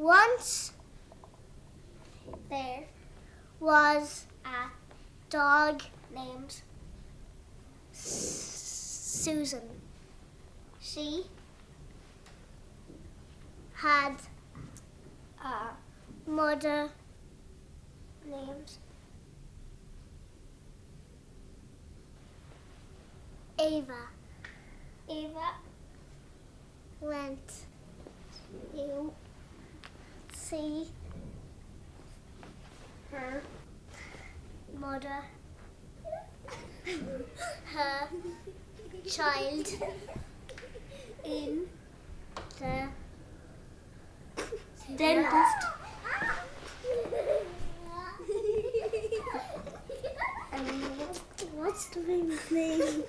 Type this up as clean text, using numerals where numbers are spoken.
Once there was a dog named Susan. she Had a mother named Ava. Ava. Went You see her mother, her child in the dentist. what's the baby's name?